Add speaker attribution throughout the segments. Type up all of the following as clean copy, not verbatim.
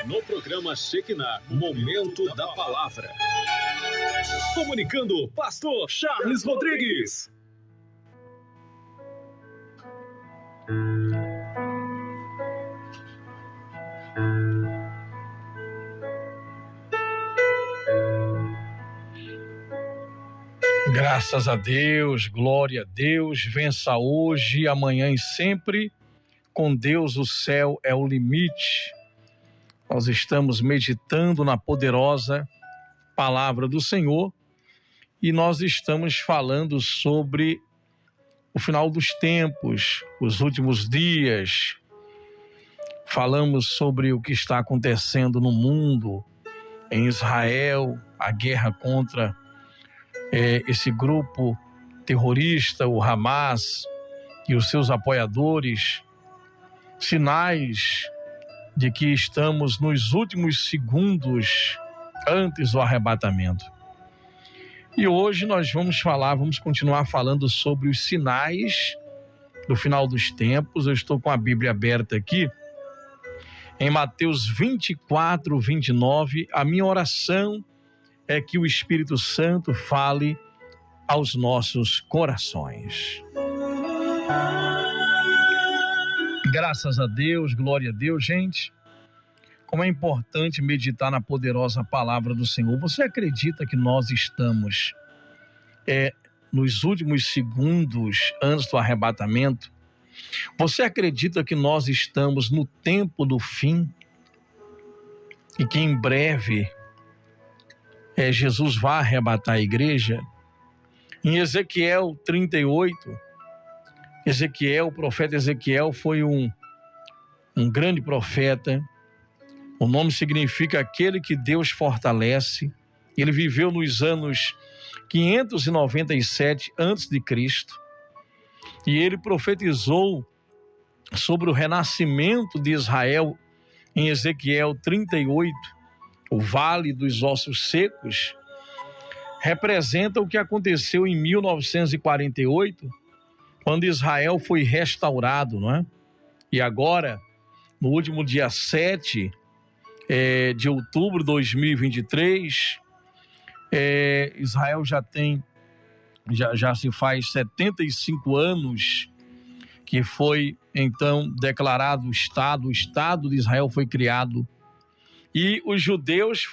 Speaker 1: No programa Shekinah, Momento da Palavra. Comunicando, Pastor Charles Rodrigues.
Speaker 2: Graças a Deus, glória a Deus, vença hoje, amanhã e sempre. Com Deus o céu é o limite. Nós estamos meditando na poderosa palavra do Senhor e nós estamos falando sobre o final dos tempos, os últimos dias. Falamos sobre o que está acontecendo no mundo, em Israel, a guerra contra esse grupo terrorista, o Hamas e os seus apoiadores, sinais de que estamos nos últimos segundos antes do arrebatamento. E hoje nós vamos continuar falando sobre os sinais do final dos tempos. Eu estou com a Bíblia aberta aqui, em Mateus 24, 29, a minha oração é que o Espírito Santo fale aos nossos corações. Graças a Deus, glória a Deus, gente. Como é importante meditar na poderosa palavra do Senhor. Você acredita que nós estamos nos últimos segundos antes do arrebatamento? Você acredita que nós estamos no tempo do fim? E que em breve Jesus vai arrebatar a igreja? Em Ezequiel 38, o profeta Ezequiel foi um grande profeta. O nome significa aquele que Deus fortalece. Ele viveu nos anos 597 a.C. e ele profetizou sobre o renascimento de Israel em Ezequiel 38. O Vale dos Ossos Secos representa o que aconteceu em 1948, quando Israel foi restaurado, não é? E agora, no último dia 7 de outubro de 2023, Israel já se faz 75 anos que foi então declarado o Estado de Israel foi criado. E os judeus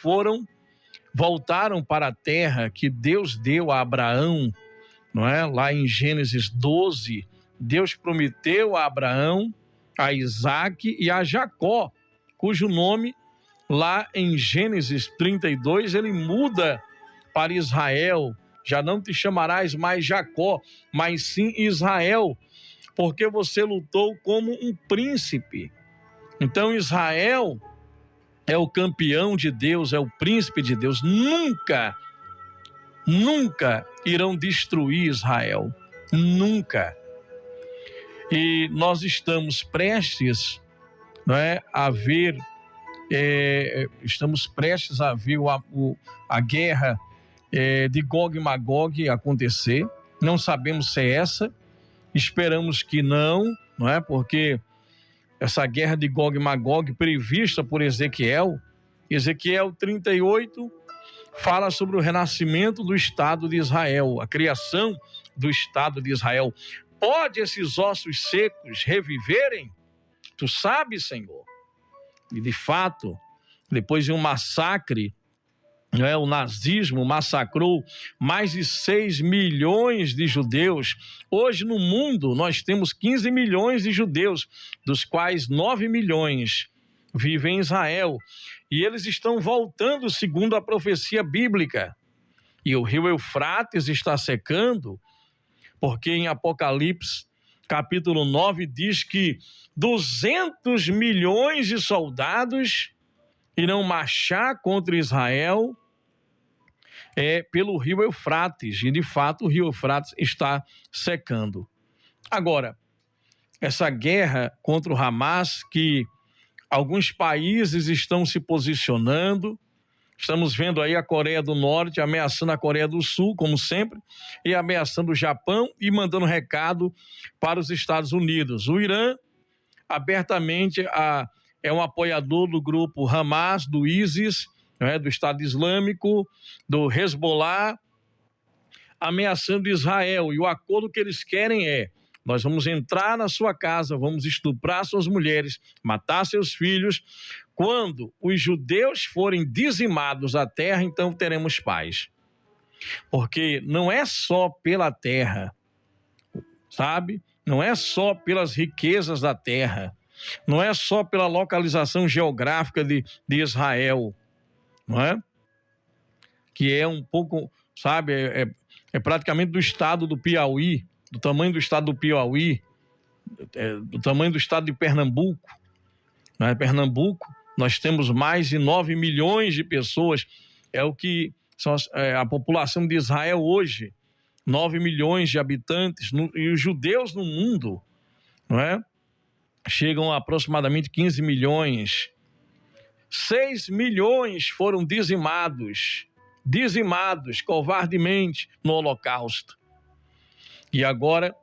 Speaker 2: voltaram para a terra que Deus deu a Abraão, não é? Lá em Gênesis 12, Deus prometeu a Abraão, a Isaque e a Jacó, cujo nome lá em Gênesis 32 ele muda para Israel. Já não te chamarás mais Jacó, mas sim Israel, porque você lutou como um príncipe. Então Israel é o campeão de Deus, é o príncipe de Deus. Nunca irão destruir Israel. Nunca. E nós estamos prestes, não é, a ver a guerra de Gog e Magog acontecer. Não sabemos se é essa. Esperamos que não é? Porque essa guerra de Gog e Magog prevista por Ezequiel 38, fala sobre o renascimento do Estado de Israel, a criação do Estado de Israel. Pode esses ossos secos reviverem? Tu sabes, Senhor. E de fato, depois de um massacre, o nazismo massacrou mais de 6 milhões de judeus. Hoje no mundo nós temos 15 milhões de judeus, dos quais 9 milhões vivem em Israel. E eles estão voltando segundo a profecia bíblica. E o rio Eufrates está secando, porque em Apocalipse capítulo 9 diz que 200 milhões de soldados irão marchar contra Israel pelo rio Eufrates, e de fato o rio Eufrates está secando. Agora, essa guerra contra o Hamas, que alguns países estão se posicionando, estamos vendo aí a Coreia do Norte ameaçando a Coreia do Sul, como sempre, e ameaçando o Japão e mandando recado para os Estados Unidos. O Irã abertamente é um apoiador do grupo Hamas, do ISIS, do Estado Islâmico, do Hezbollah, ameaçando Israel. E o acordo que eles querem é: nós vamos entrar na sua casa, vamos estuprar suas mulheres, matar seus filhos. Quando os judeus forem dizimados a terra, então teremos paz. Porque não é só pela terra, sabe? Não é só pelas riquezas da terra, não é só pela localização geográfica de Israel, não é? Que é um pouco, sabe, é praticamente do estado do Piauí, do tamanho do estado do Piauí, do tamanho do estado de Pernambuco. Não é? Pernambuco, nós temos mais de 9 milhões de pessoas, é o que são a população de Israel hoje, 9 milhões de habitantes, e os judeus no mundo, não é? Chegam a aproximadamente 15 milhões. 6 milhões foram dizimados covardemente no Holocausto. E agora,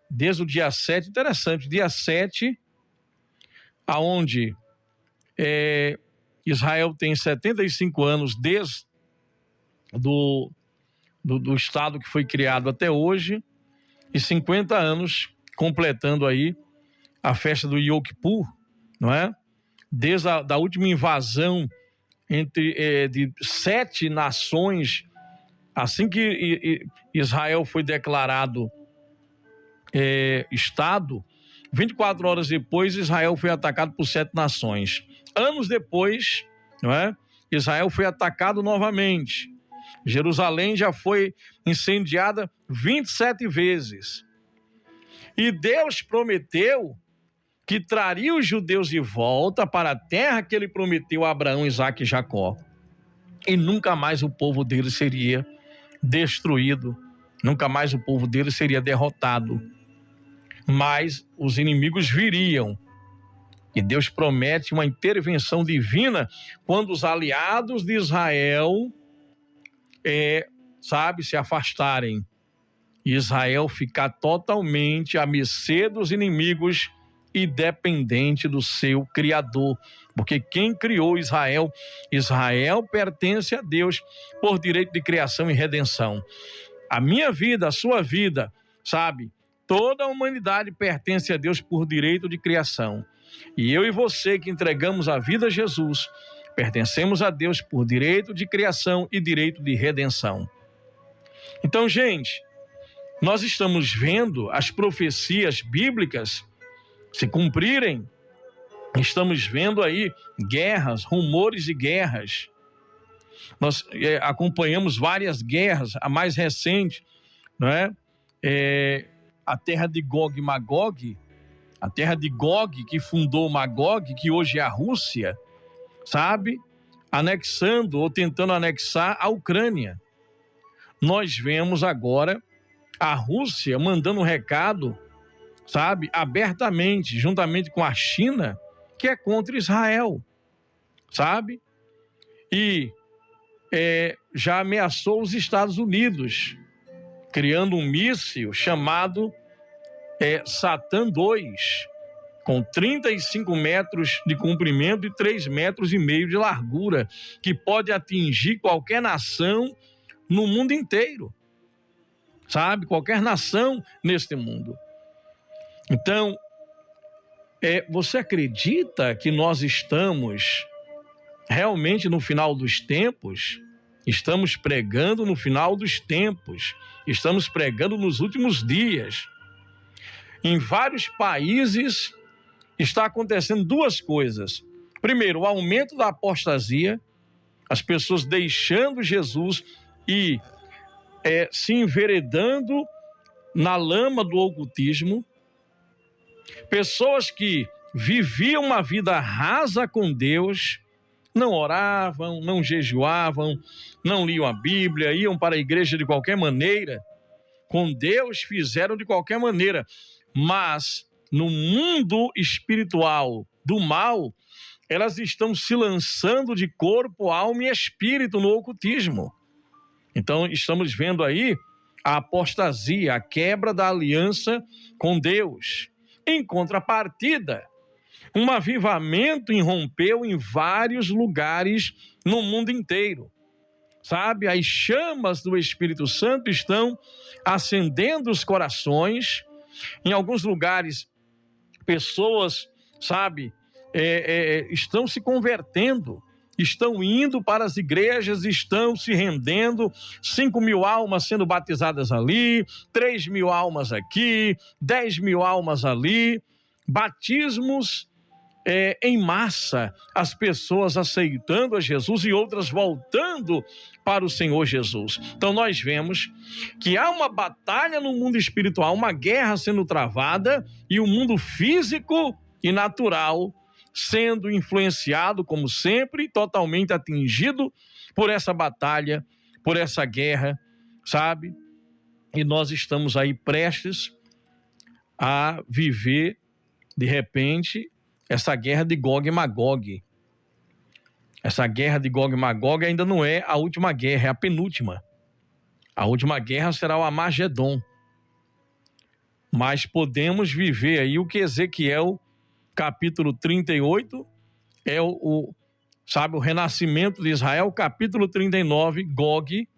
Speaker 2: desde o dia 7, interessante, dia 7, aonde Israel tem 75 anos desde do Estado que foi criado até hoje, e 50 anos completando aí a festa do Yom Kippur, não é? Desde a última invasão de 7 nações, assim que Israel foi declarado Estado, 24 horas depois Israel foi atacado por 7 nações. Anos depois, não é? Israel foi atacado novamente. Jerusalém já foi incendiada 27 vezes. E Deus prometeu que traria os judeus de volta para a terra que ele prometeu a Abraão, Isaque e Jacó. E nunca mais o povo dele seria destruído, nunca mais o povo dele seria derrotado. Mas os inimigos viriam. E Deus promete uma intervenção divina quando os aliados de Israel, se afastarem. E Israel ficar totalmente à mercê dos inimigos e dependente do seu Criador. Porque quem criou Israel pertence a Deus por direito de criação e redenção. A minha vida, a sua vida, sabe? Toda a humanidade pertence a Deus por direito de criação. E eu e você que entregamos a vida a Jesus, pertencemos a Deus por direito de criação e direito de redenção. Então, gente, nós estamos vendo as profecias bíblicas se cumprirem. Estamos vendo aí guerras, rumores de guerras. Nós acompanhamos várias guerras, a mais recente, não é? A terra de Gog e Magog, a terra de Gog, que fundou Magog, que hoje é a Rússia, sabe? Anexando ou tentando anexar a Ucrânia. Nós vemos agora a Rússia mandando um recado, sabe, abertamente, juntamente com a China, que é contra Israel, sabe? E já ameaçou os Estados Unidos, criando um míssil chamado Satã 2, com 35 metros de comprimento e 3,5 metros de largura, que pode atingir qualquer nação no mundo inteiro, sabe? Qualquer nação neste mundo. Então, você acredita que nós estamos realmente no final dos tempos? Estamos pregando no final dos tempos, estamos pregando nos últimos dias. Em vários países está acontecendo 2 coisas. Primeiro, o aumento da apostasia, as pessoas deixando Jesus e se enveredando na lama do ocultismo. Pessoas que viviam uma vida rasa com Deus, não oravam, não jejuavam, não liam a Bíblia, iam para a igreja de qualquer maneira, com Deus fizeram de qualquer maneira, mas no mundo espiritual do mal, elas estão se lançando de corpo, alma e espírito no ocultismo. Então estamos vendo aí a apostasia, a quebra da aliança com Deus. Em contrapartida, Um avivamento irrompeu em vários lugares no mundo inteiro. Sabe, as chamas do Espírito Santo estão acendendo os corações. Em alguns lugares, pessoas, sabe, estão se convertendo, estão indo para as igrejas, estão se rendendo. 5.000 almas sendo batizadas ali, 3.000 almas aqui, 10.000 almas ali. Batismos em massa, as pessoas aceitando a Jesus e outras voltando para o Senhor Jesus. Então nós vemos que há uma batalha no mundo espiritual, uma guerra sendo travada, e o mundo físico e natural sendo influenciado, como sempre, totalmente atingido por essa batalha, por essa guerra, sabe? E nós estamos aí prestes a viver, de repente, essa guerra de Gog e Magog. Essa guerra de Gog e Magog ainda não é a última guerra, é a penúltima. A última guerra será o Armagedon. Mas podemos viver aí o que Ezequiel, capítulo 38, é o renascimento de Israel. Capítulo 39, Gog,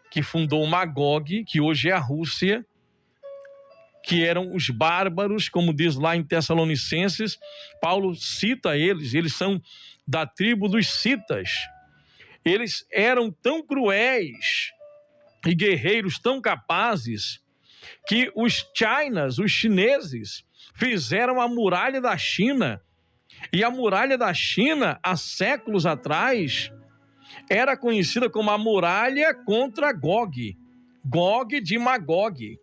Speaker 2: que fundou Magog, que hoje é a Rússia, que eram os bárbaros, como diz lá em Tessalonicenses. Paulo cita eles são da tribo dos citas. Eles eram tão cruéis e guerreiros tão capazes que os chinas, os chineses, fizeram a muralha da China. E a muralha da China, há séculos atrás, era conhecida como a muralha contra Gog, Gog de Magog.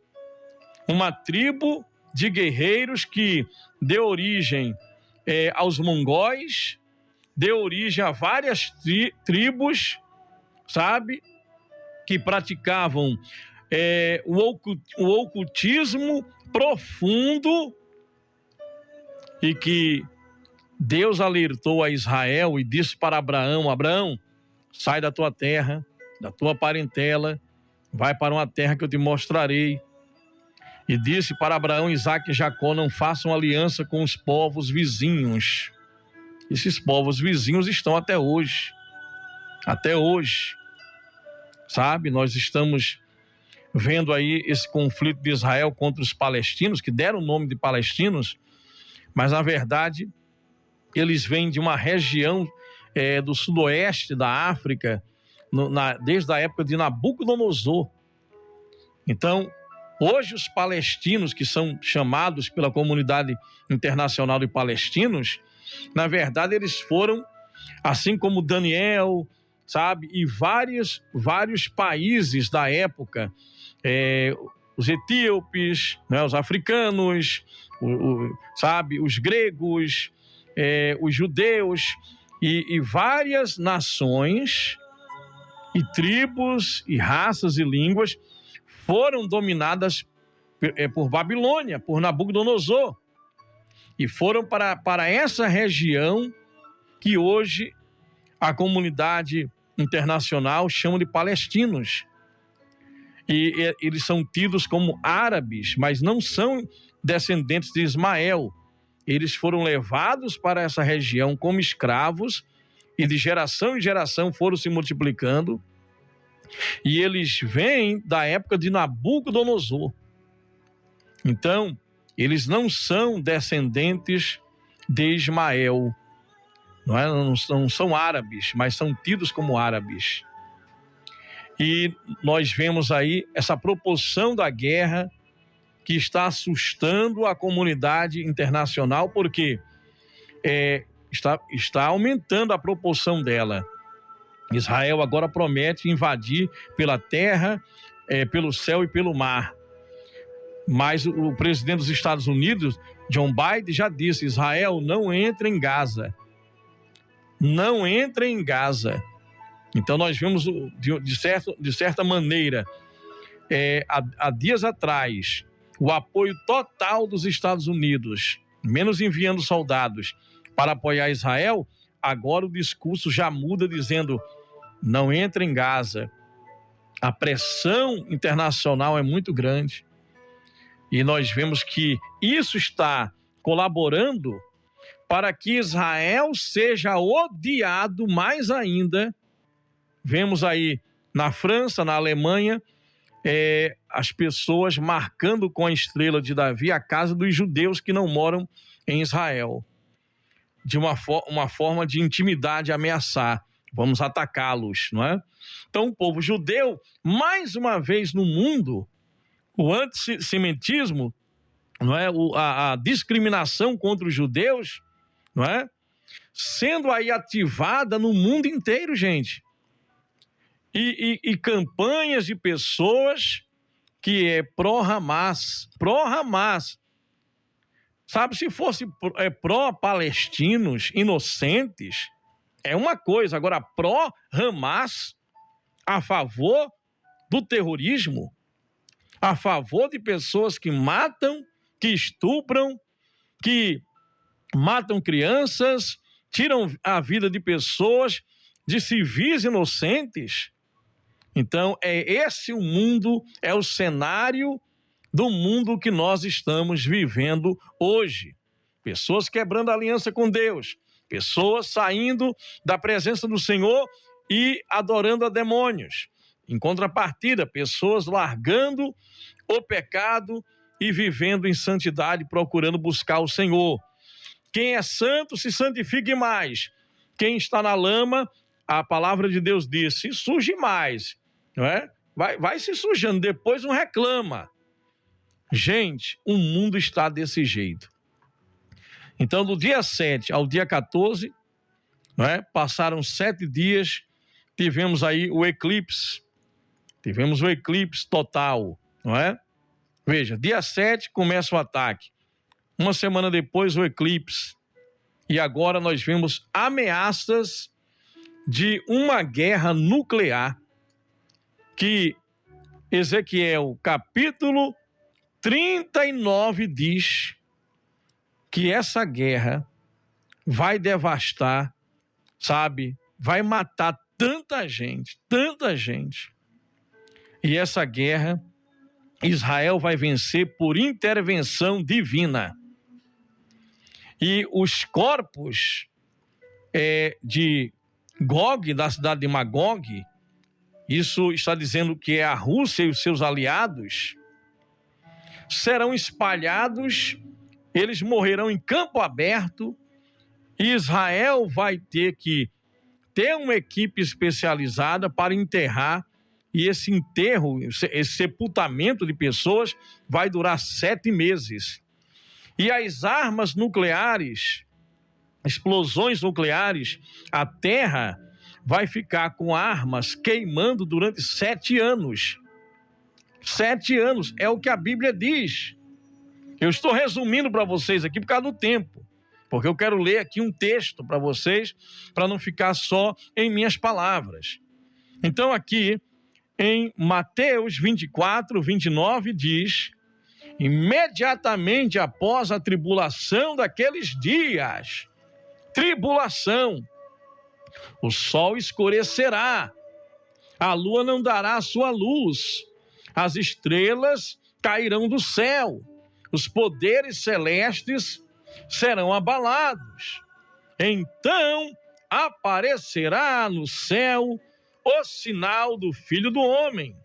Speaker 2: Uma tribo de guerreiros que deu origem aos mongóis, deu origem a várias tribos, sabe, que praticavam o ocultismo profundo, e que Deus alertou a Israel e disse para Abraão: Abraão, sai da tua terra, da tua parentela, vai para uma terra que eu te mostrarei. E disse para Abraão, Isaque e Jacó: não façam aliança com os povos vizinhos. Esses povos vizinhos estão até hoje. Até hoje. Sabe, nós estamos vendo aí esse conflito de Israel contra os palestinos, que deram o nome de palestinos, mas na verdade eles vêm de uma região do sudoeste da África, desde a época de Nabucodonosor. Então, hoje os palestinos, que são chamados pela comunidade internacional de palestinos, na verdade eles foram, assim como Daniel, sabe, e vários países da época, os etíopes, né, os africanos, sabe, os gregos, os judeus e várias nações e tribos e raças e línguas foram dominadas por Babilônia, por Nabucodonosor, e foram para essa região que hoje a comunidade internacional chama de palestinos. E eles são tidos como árabes, mas não são descendentes de Ismael. Eles foram levados para essa região como escravos e de geração em geração foram se multiplicando. E eles vêm da época de Nabucodonosor. Então, eles não são descendentes de Ismael. Não são árabes, mas são tidos como árabes. E nós vemos aí essa proporção da guerra que está assustando a comunidade internacional, porque está aumentando a proporção dela. Israel agora promete invadir pela terra, pelo céu e pelo mar. Mas o presidente dos Estados Unidos, John Biden, já disse: Israel não entra em Gaza. Não entra em Gaza. Então nós vemos, de certa maneira, há dias atrás, o apoio total dos Estados Unidos, menos enviando soldados para apoiar Israel. Agora o discurso já muda, dizendo: não entra em Gaza. A pressão internacional é muito grande. E nós vemos que isso está colaborando para que Israel seja odiado mais ainda. Vemos aí na França, na Alemanha, as pessoas marcando com a estrela de Davi a casa dos judeus que não moram em Israel, de uma forma de intimidade, ameaçar. Vamos atacá-los, não é? Então o povo judeu, mais uma vez no mundo, o antissemitismo, não é? A discriminação contra os judeus, não é? Sendo aí ativada no mundo inteiro, gente. E campanhas de pessoas que é pró-Hamas. Sabe, se fosse pró-palestinos inocentes, é uma coisa. Agora, pró-Hamas, a favor do terrorismo, a favor de pessoas que matam, que estupram, que matam crianças, tiram a vida de pessoas, de civis inocentes. Então, é esse o mundo, é o cenário do mundo que nós estamos vivendo hoje. Pessoas quebrando a aliança com Deus, pessoas saindo da presença do Senhor e adorando a demônios. Em contrapartida, pessoas largando o pecado e vivendo em santidade, procurando buscar o Senhor. Quem é santo se santifique mais. Quem está na lama, a palavra de Deus diz, se suje mais, não é? Vai se sujando, depois não reclama. Gente, o mundo está desse jeito. Então, do dia 7 ao dia 14, não é? Passaram 7 dias, tivemos aí o eclipse. Tivemos o eclipse total, não é? Veja, dia 7 começa o ataque. Uma semana depois, o eclipse. E agora nós vemos ameaças de uma guerra nuclear, que Ezequiel, capítulo 39, diz que essa guerra vai devastar, sabe? Vai matar tanta gente. E essa guerra, Israel vai vencer por intervenção divina. E os corpos de Gog, da cidade de Magog, isso está dizendo que é a Rússia e os seus aliados, serão espalhados, eles morrerão em campo aberto, e Israel vai ter que ter uma equipe especializada para enterrar, e esse enterro, esse sepultamento de pessoas vai durar 7 meses. E as armas nucleares, explosões nucleares, a terra vai ficar com armas queimando durante 7 anos. 7 anos, é o que a Bíblia diz. Eu estou resumindo para vocês aqui por causa do tempo, porque eu quero ler aqui um texto para vocês, para não ficar só em minhas palavras. Então aqui, em Mateus 24, 29, diz: imediatamente após a tribulação daqueles dias, tribulação, o sol escurecerá, a lua não dará sua luz, as estrelas cairão do céu, os poderes celestes serão abalados. Então aparecerá no céu o sinal do Filho do Homem,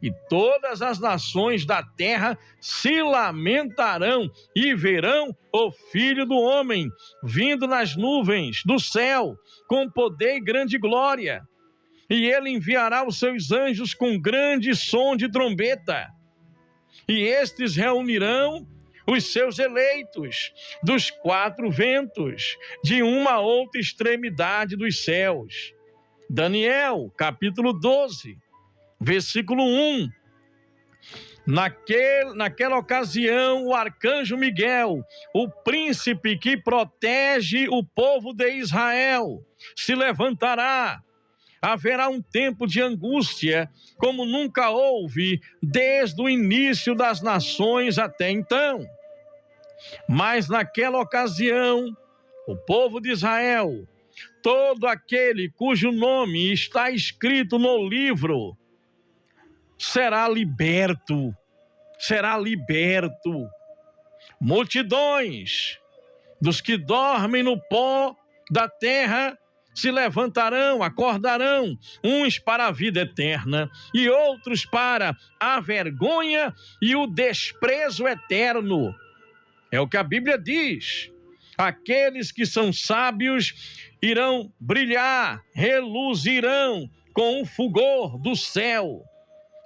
Speaker 2: e todas as nações da terra se lamentarão e verão o Filho do Homem vindo nas nuvens do céu com poder e grande glória. E ele enviará os seus anjos com grande som de trombeta. E estes reunirão os seus eleitos dos 4 ventos, de uma a outra extremidade dos céus. Daniel, capítulo 12. Versículo 1, naquela ocasião o arcanjo Miguel, o príncipe que protege o povo de Israel, se levantará. Haverá um tempo de angústia como nunca houve desde o início das nações até então. Mas naquela ocasião, o povo de Israel, todo aquele cujo nome está escrito no livro, será liberto. Multidões Dos que dormem no pó da terra se levantarão, acordarão, uns para a vida eterna e outros para a vergonha e o desprezo eterno. É o que a Bíblia diz. Aqueles que são sábios irão brilhar, reluzirão com o fulgor do céu.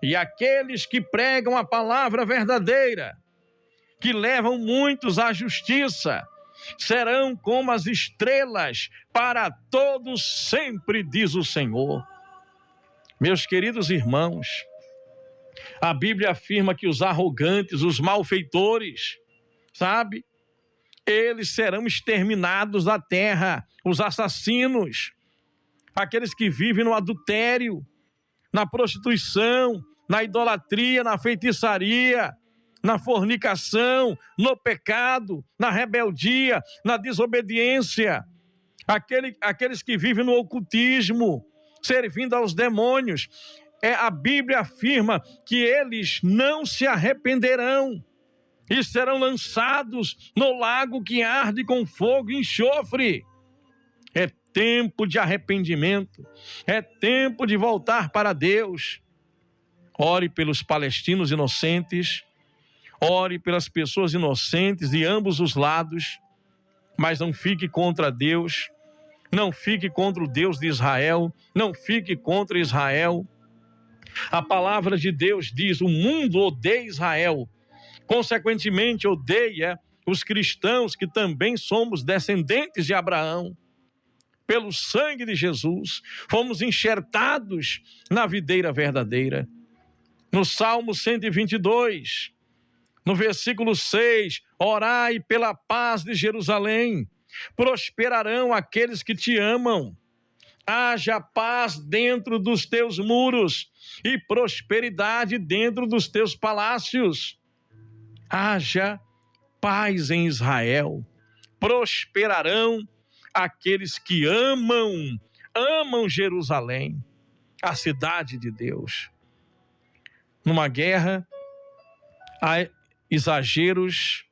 Speaker 2: E aqueles que pregam a palavra verdadeira, que levam muitos à justiça, serão como as estrelas para todos sempre, diz o Senhor. Meus queridos irmãos, a Bíblia afirma que os arrogantes, os malfeitores, sabe? Eles serão exterminados da terra, os assassinos, aqueles que vivem no adultério, na prostituição, na idolatria, na feitiçaria, na fornicação, no pecado, na rebeldia, na desobediência, aqueles que vivem no ocultismo, servindo aos demônios. A Bíblia afirma que eles não se arrependerão e serão lançados no lago que arde com fogo e enxofre. É tempo de arrependimento, é tempo de voltar para Deus. Ore pelos palestinos inocentes, ore pelas pessoas inocentes de ambos os lados, mas não fique contra Deus, não fique contra o Deus de Israel, não fique contra Israel. A palavra de Deus diz: o mundo odeia Israel, consequentemente odeia os cristãos que também somos descendentes de Abraão. Pelo sangue de Jesus, fomos enxertados na videira verdadeira. No Salmo 122, no versículo 6, orai pela paz de Jerusalém, prosperarão aqueles que te amam. Haja paz dentro dos teus muros e prosperidade dentro dos teus palácios. Haja paz em Israel, prosperarão aqueles que amam Jerusalém, a cidade de Deus. Numa guerra, há exageros,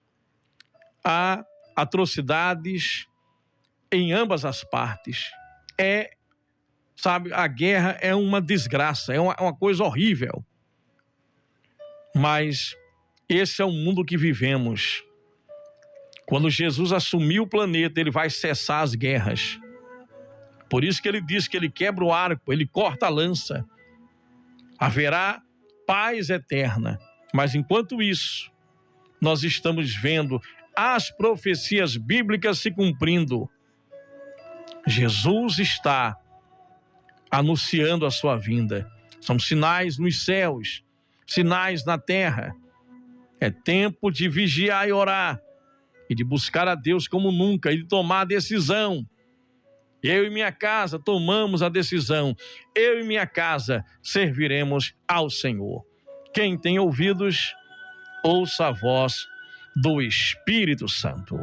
Speaker 2: há atrocidades em ambas as partes. A guerra é uma desgraça, é uma coisa horrível. Mas esse é o mundo que vivemos. Quando Jesus assumir o planeta, ele vai cessar as guerras. Por isso que ele diz que ele quebra o arco, ele corta a lança. Haverá paz eterna. Mas enquanto isso, nós estamos vendo as profecias bíblicas se cumprindo. Jesus está anunciando a sua vinda. São sinais nos céus, sinais na terra. É tempo de vigiar e orar, e de buscar a Deus como nunca, e de tomar a decisão. Eu e minha casa tomamos a decisão. Eu e minha casa serviremos ao Senhor. Quem tem ouvidos, ouça a voz do Espírito Santo.